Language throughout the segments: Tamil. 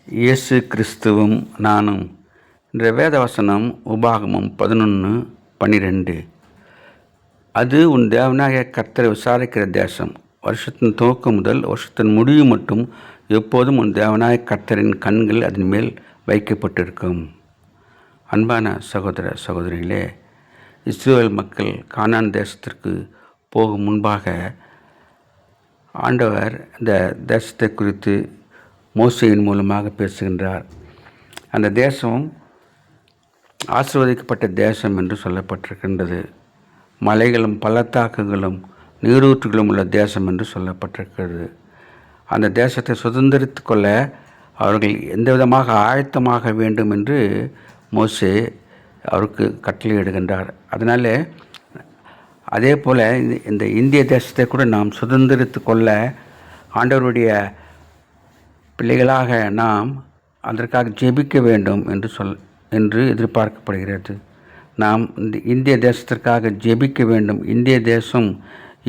இயேசு கிறிஸ்துவும் நானும். என்ற வேதவசனம் உபாகமம் 11:12. அது உன் தேவனாகிய கர்த்தரை விசாரிக்கிற தேசம். வருஷத்தின் துவக்கம் முதல் வருஷத்தின் முடிவு மட்டும் எப்போதும் உன் தேவனாகிய கர்த்தரின் கண்கள் அதன் மேல் வைக்கப்பட்டிருக்கும். அன்பான சகோதர சகோதரிகளே, இஸ்ரவேல் மக்கள் கானான் தேசத்திற்கு போகும் முன்பாக ஆண்டவர் இந்த தேசத்தை குறித்து மோசேயின் மூலமாக பேசுகின்றார். அந்த தேசம் ஆசீர்வதிக்கப்பட்ட தேசம் என்று சொல்லப்பட்டிருக்கின்றது. மலைகளும் பள்ளத்தாக்குகளும் நீரூற்றுகளும் உள்ள தேசம் என்று சொல்லப்பட்டிருக்கிறது. அந்த தேசத்தை சுதந்திரித்து கொள்ள அவர்கள் எந்த விதமாக ஆயத்தமாக வேண்டும் என்று மோசே அவருக்கு கட்டளையிடுகின்றார். அதனால் அதே போல் இந்த இந்திய தேசத்தை கூட நாம் சுதந்திரித்து கொள்ள ஆண்டவருடைய பிள்ளைகளாக நாம் அதற்காக ஜெபிக்க வேண்டும் என்று எதிர்பார்க்கப்படுகிறது. நாம் இந்த இந்திய தேசத்திற்காக ஜெபிக்க வேண்டும். இந்திய தேசம்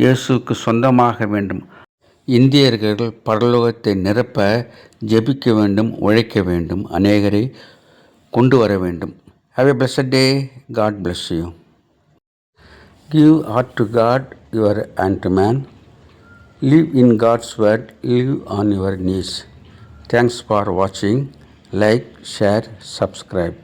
இயேசுக்கு சொந்தமாக வேண்டும். இந்தியர்கள் பரலோகத்தை நிரப்ப ஜெபிக்க வேண்டும், உழைக்க வேண்டும், அநேகரை கொண்டு வர வேண்டும். Have a blessed day. God bless you. Give heart to God, your hand to man. Live in God's word. Live on your knees. Thanks for watching. Like, share, subscribe.